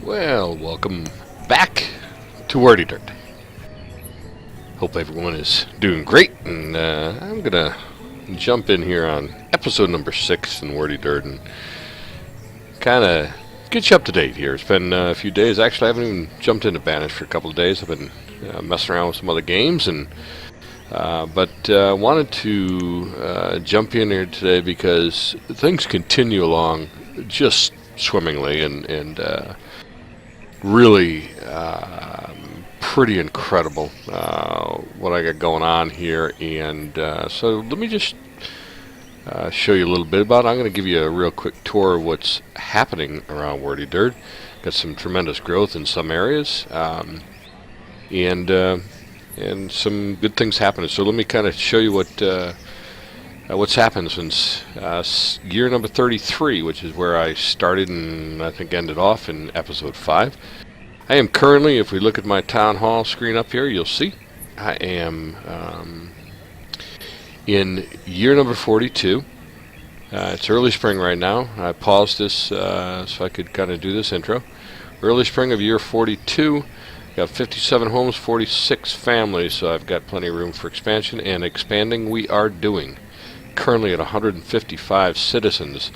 Well, welcome back to Wertydurd. Hope everyone is doing great, and I'm gonna jump in here on episode number 6 in Wertydurd and kind of get you up to date here. It's been a few days. Actually, I haven't even jumped into Banished for a couple of days. I've been messing around with some other games, and but wanted to jump in here today because things continue along just swimmingly, and really pretty incredible what I got going on here. And so let me just show you a little bit about it. I'm going to give you a real quick tour of what's happening around Wertydurd. Got some tremendous growth in some areas, and some good things happening. So let me kind of show you what's happened since year number 33, which is where I started and I think ended off in episode 5. I am currently, if we look at my town hall screen up here, you'll see I am in year number 42. It's early spring right now. I paused this so I could kind of do this intro. Early spring of year 42. Got 57 homes, 46 families, so I've got plenty of room for expansion, and expanding we are doing. Currently at 155 citizens.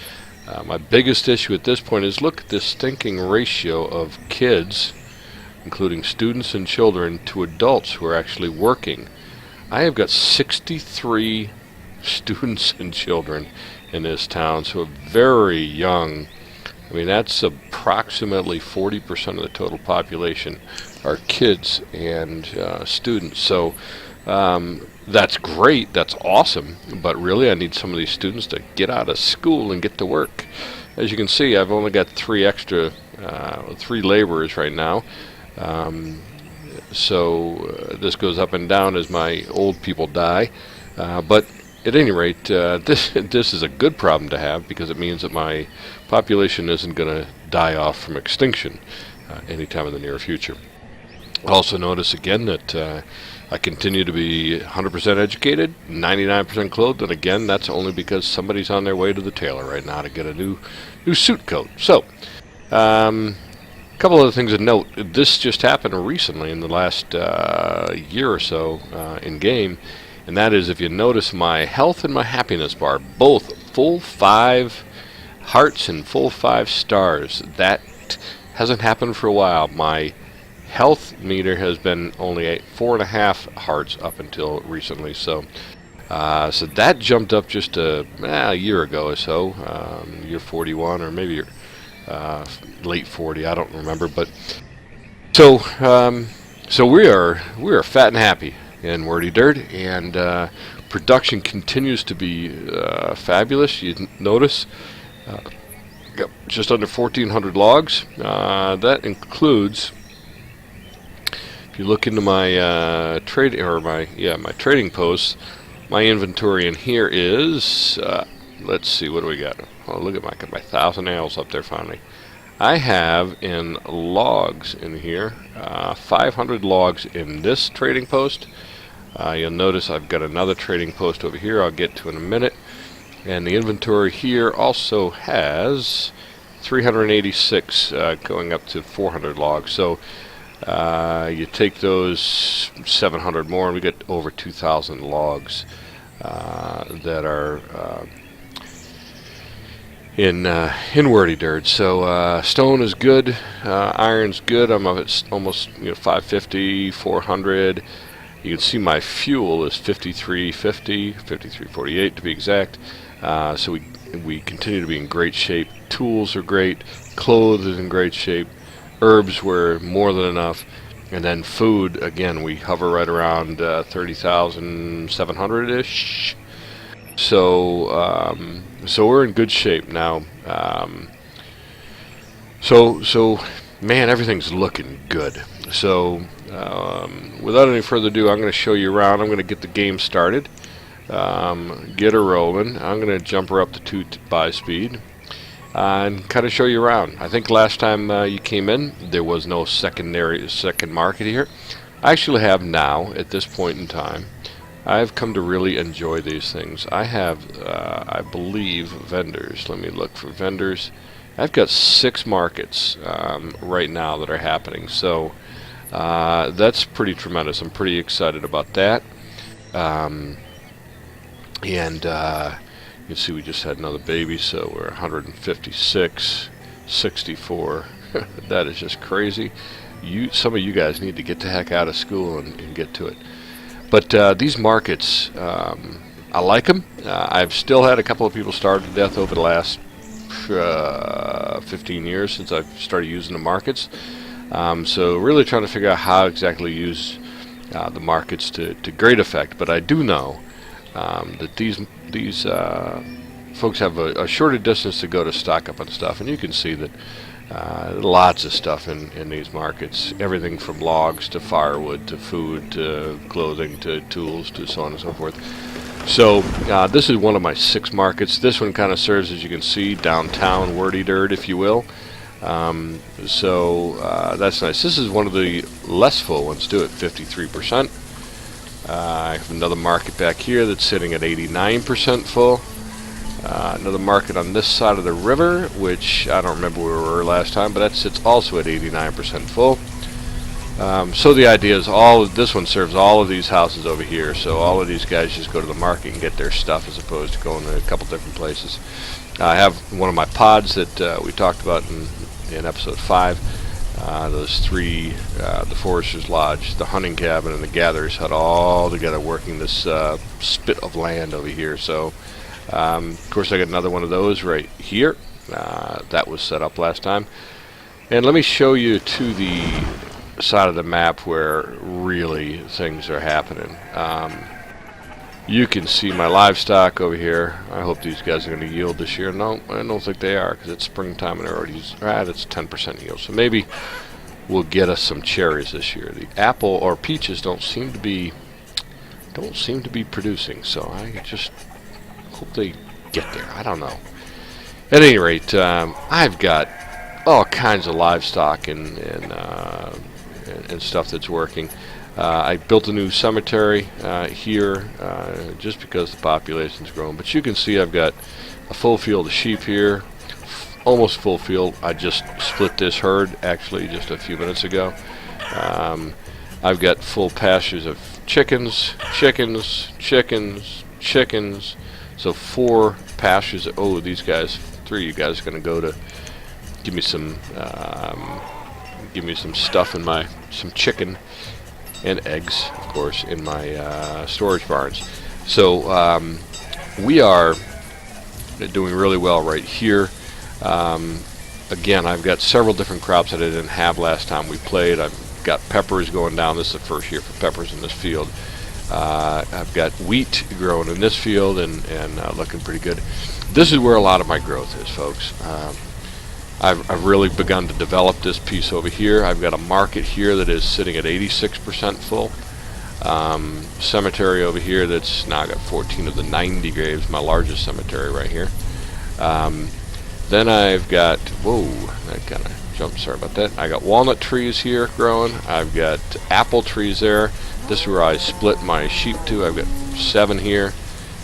My biggest issue at this point is look at this stinking ratio of kids, including students and children, to adults who are actually working. I have got 63 students and children in this town, so very young. I mean, that's approximately 40% of the total population are kids and students. So that's great, that's awesome, but really I need some of these students to get out of school and get to work. As you can see, I've only got 3 laborers right now. So this goes up and down as my old people die. But at any rate, this is a good problem to have, because it means that my population isn't going to die off from extinction anytime in the near future. Also notice again that I continue to be 100% educated, 99% clothed, and again, that's only because somebody's on their way to the tailor right now to get a new suit coat. So, a couple other things to note. This just happened recently in the last year or so in game, and that is, if you notice my health and my happiness bar, both full 5 hearts and full 5 stars. That hasn't happened for a while. My health meter has been only 4.5 hearts up until recently, so that jumped up just a year ago or so, year 41 or maybe late 40, I don't remember. But so we are fat and happy in Wertydurd, and production continues to be fabulous. You notice got just under 1,400 logs. That includes, if you look into my my trading posts, my inventory in here is let's see, what do we got? Oh, look at my 1,000 nails up there finally. I have in logs in here 500 logs in this trading post. You'll notice I've got another trading post over here I'll get to in a minute, and the inventory here also has 386 going up to 400 logs. So you take those 700 more, and we get over 2,000 logs that are in Wertydurd. So stone is good, iron's good. I'm up at almost 550, 400. You can see my fuel is 5350, 5348 to be exact. So we continue to be in great shape. Tools are great. Clothes is in great shape. Herbs were more than enough, and then food, again, we hover right around 30,700-ish. So we're in good shape now. So man, everything's looking good. So without any further ado, I'm going to show you around. I'm going to get the game started, get her rolling. I'm going to jump her up to 2 by speed. And kind of show you around. I think last time you came in, there was no second market here. I actually have now, at this point in time. I've come to really enjoy these things. I have, I believe, vendors. Let me look for vendors. I've got 6 markets right now that are happening, so that's pretty tremendous. I'm pretty excited about that. Um, and you can see we just had another baby, so we're 156, 64. That is just crazy. Some of you guys need to get the heck out of school and get to it. But these markets, I like them. I've still had a couple of people starve to death over the last 15 years since I've started using the markets. So really trying to figure out how exactly to use the markets to great effect. But I do know that these folks have a shorter distance to go to stock up on stuff, and you can see that lots of stuff in these markets. Everything from logs to firewood to food to clothing to tools to so on and so forth. So this is one of my 6 markets. This one kind of serves, as you can see, downtown Wertydurd, if you will. So that's nice. This is one of the less full ones too, at 53%. I have another market back here that's sitting at 89% full. Another market on this side of the river, which I don't remember where we were last time, but that sits also at 89% full. So the idea is this one serves all of these houses over here, so all of these guys just go to the market and get their stuff as opposed to going to a couple different places. I have one of my pods that we talked about in episode 5. Those 3, the Forester's Lodge, the Hunting Cabin, and the Gatherer's Hut, all together working this spit of land over here. So, of course, I got another one of those right here. That was set up last time. And let me show you to the side of the map where really things are happening. You can see my livestock over here. I hope these guys are going to yield this year. No, I don't think they are, because it's springtime and they're already it's 10% yield. So maybe we'll get us some cherries this year. The apple or peaches don't seem to be producing. So I just hope they get there. I don't know. At any rate, I've got all kinds of livestock and stuff that's working. I built a new cemetery here just because the population's grown. But you can see I've got a full field of sheep here, almost full field. I just split this herd actually just a few minutes ago. I've got full pastures of chickens. So 4 pastures. Oh, these guys, 3 of you guys are going to go to give me some stuff in some chicken and eggs, of course, in my storage barns. So we are doing really well right here. Again, I've got several different crops that I didn't have last time we played. I've got peppers going down. This is the first year for peppers in this field. I've got wheat growing in this field and looking pretty good. This is where a lot of my growth is, folks. I've really begun to develop this piece over here. I've got a market here that is sitting at 86% full. Cemetery over here that's now got 14 of the 90 graves, my largest cemetery right here. Then I've got, whoa, that kind of jumped, sorry about that. I got walnut trees here growing. I've got apple trees there. This is where I split my sheep to. I've got 7 here.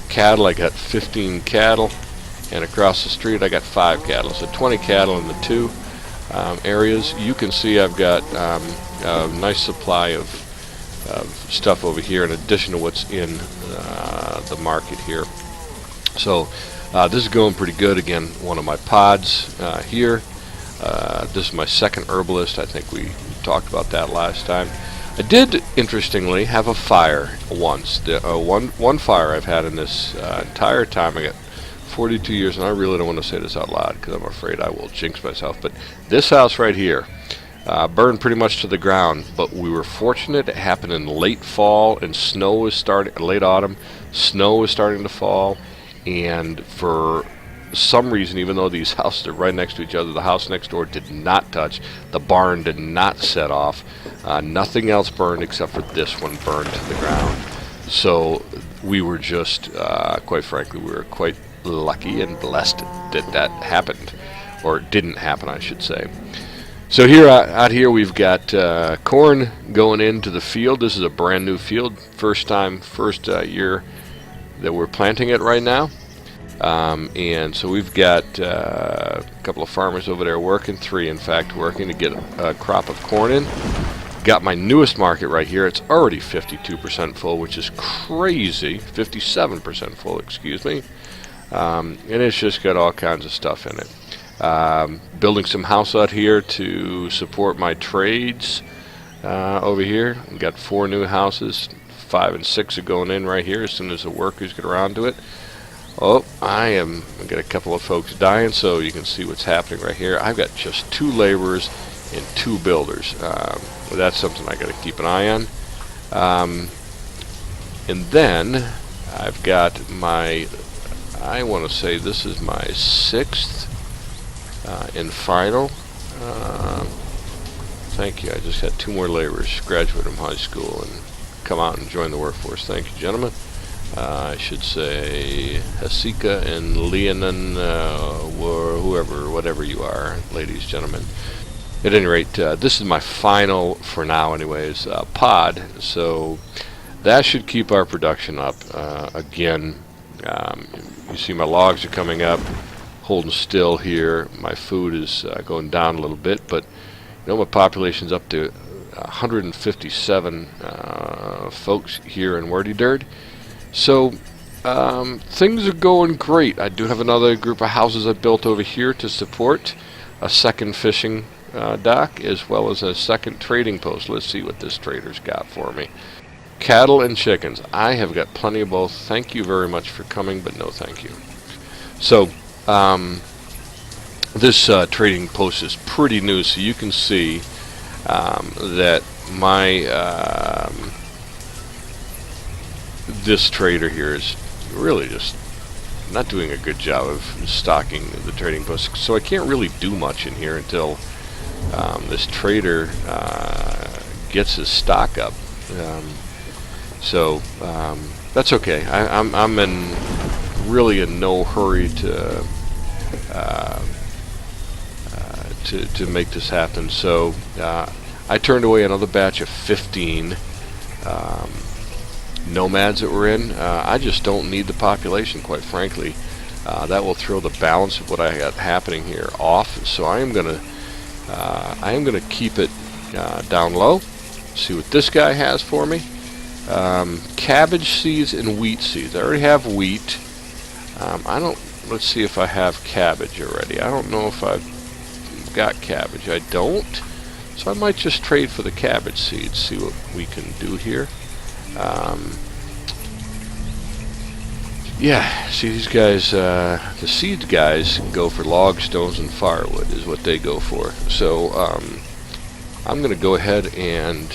Cattle, I got 15 cattle. And across the street I got 5 cattle, so 20 cattle in the 2 areas. You can see I've got a nice supply of stuff over here in addition to what's in the market here. So this is going pretty good. Again, one of my pods here. This is my second herbalist. I think we talked about that last time. I did, interestingly, have a fire once. One fire I've had in this entire time. I got 42 years, and I really don't want to say this out loud because I'm afraid I will jinx myself, but this house right here burned pretty much to the ground, but we were fortunate. It happened in late fall, and snow was starting, late autumn, snow was starting to fall, and for some reason, even though these houses are right next to each other, the house next door did not touch, the barn did not set off, nothing else burned except for this one burned to the ground. So we were just, quite frankly, we were quite lucky and blessed that happened, or didn't happen, I should say. So here out here we've got corn going into the field. This is a brand new field, first year that we're planting it right now. And so we've got a couple of farmers over there working, 3 in fact working to get a crop of corn in. Got my newest market right here. It's already 52% full, which is crazy. 57% full, excuse me. And it's just got all kinds of stuff in it. Building some house out here to support my trades over here. We've got 4 new houses. 5 and 6 are going in right here as soon as the workers get around to it. Oh, I got a couple of folks dying, so you can see what's happening right here. I've got just 2 laborers and 2 builders. That's something I got to keep an eye on. And then I've got my, I want to say this is my 6th and final. Thank you. I just had 2 more laborers graduate from high school and come out and join the workforce. Thank you, gentlemen. I should say Hasika and Leonin, or whoever, whatever you are, ladies, gentlemen. At any rate, this is my final, for now anyways, pod, so that should keep our production up. Again, you see my logs are coming up, holding still here. My food is going down a little bit, but you know, my population's up to 157 folks here in Wertydurd. So things are going great. I do have another group of houses I built over here to support a second fishing dock as well as a second trading post. Let's see what this trader's got for me. Cattle and chickens. I have got plenty of both. Thank you very much for coming, but no thank you. So this trading post is pretty new, so you can see that my this trader here is really just not doing a good job of stocking the trading post, so I can't really do much in here until this trader gets his stock up. So that's okay. I'm in really in no hurry to make this happen. So I turned away another batch of 15 nomads that were in. I just don't need the population, quite frankly. That will throw the balance of what I got happening here off. So I am gonna keep it down low. See what this guy has for me. Cabbage seeds and wheat seeds. I already have wheat. Let's see if I have cabbage already. I don't know if I've got cabbage. I don't. So I might just trade for the cabbage seeds. See what we can do here. Yeah, see these guys, the seeds guys go for log, stones, and firewood is what they go for. So I'm going to go ahead and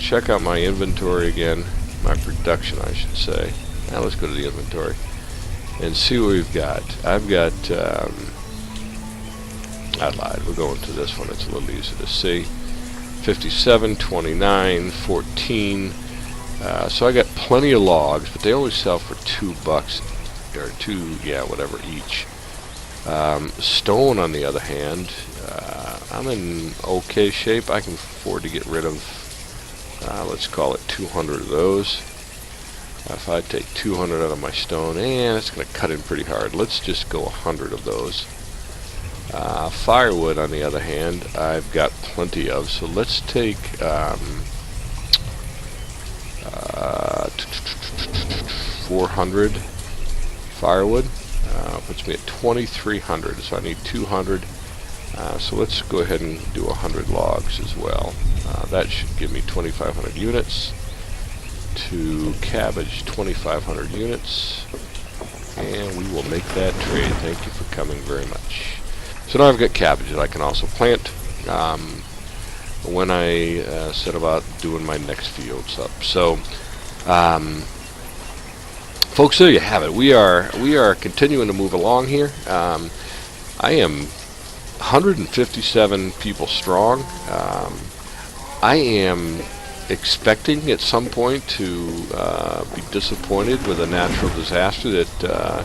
check out my inventory again, my production I should say. Now let's go to the inventory and see what we've got. I've got, I lied, we're going to this one, it's a little easier to see. 57, 29, 14. So I got plenty of logs, but they only sell for $2 or whatever each. Stone, on the other hand, I'm in okay shape. I can afford to get rid of, let's call it 200 of those. If I take 200 out of my stone, it's going to cut in pretty hard. Let's just go 100 of those. Firewood, on the other hand, I've got plenty of. So let's take 400 firewood. Puts me at 2,300. So I need 200. So let's go ahead and do 100 logs as well. That should give me 2,500 units. To cabbage, 2,500 units. And we will make that trade. Thank you for coming very much. So now I've got cabbage that I can also plant when I set about doing my next fields up. So, folks, there you have it. We are continuing to move along here. I am 157 people strong. I am expecting at some point to be disappointed with a natural disaster that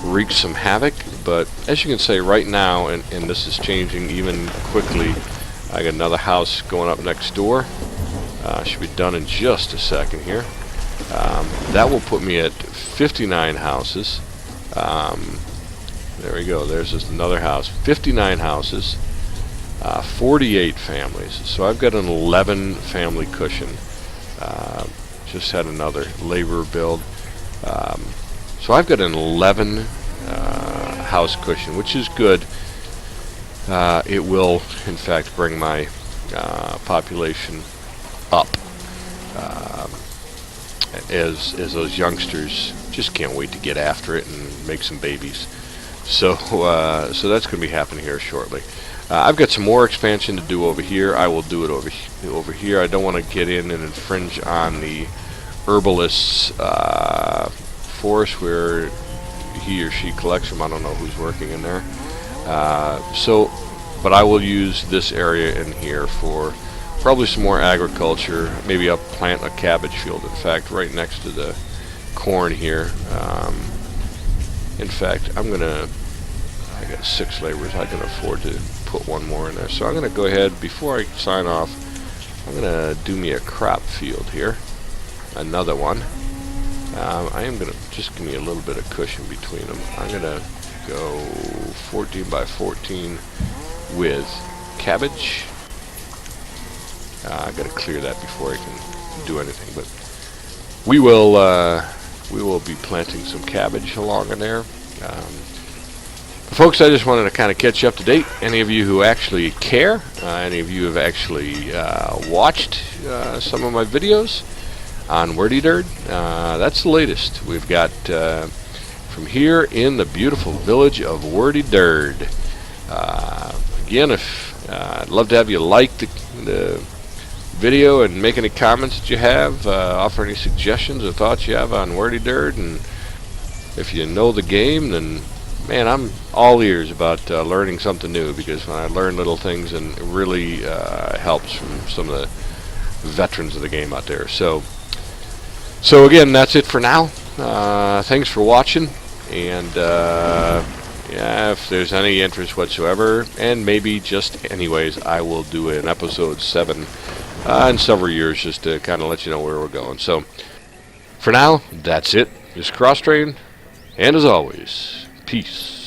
wreaks some havoc, but as you can say right now, and this is changing even quickly, I got another house going up next door. Should be done in just a second here. That will put me at 59 houses. There we go. There's just another house. 59 houses, 48 families. So I've got an 11 family cushion. Just had another labor build. So I've got an 11 house cushion, which is good. It will, in fact, bring my population up as those youngsters just can't wait to get after it and make some babies. So that's going to be happening here shortly. I've got some more expansion to do over here. I will do it over here. I don't want to get in and infringe on the herbalist's forest where he or she collects them. I don't know who's working in there. But I will use this area in here for probably some more agriculture. Maybe I'll plant a cabbage field. In fact, right next to the corn here. In fact, I got 6 laborers. I can afford to put one more in there. So I'm going to go ahead, before I sign off, I'm going to do me a crop field here. Another one. I am going to just give me a little bit of cushion between them. I'm going to go 14 by 14 with cabbage. I got to clear that before I can do anything, but we will be planting some cabbage along in there. Folks, I just wanted to kind of catch you up to date. Any of you who actually care, any of you have actually watched some of my videos on Wertydurd, that's the latest. We've got from here in the beautiful village of Wertydurd. Again, I'd love to have you like the video and make any comments that you have, offer any suggestions or thoughts you have on Wertydurd, and if you know the game, then man, I'm all ears about learning something new, because when I learn little things, and it really helps from some of the veterans of the game out there. So again, that's it for now. Thanks for watching, and yeah, if there's any interest whatsoever, and maybe just anyways, I will do an episode 7 in several years, just to kind of let you know where we're going. So for now, that's it. Just cross train, and as always, peace.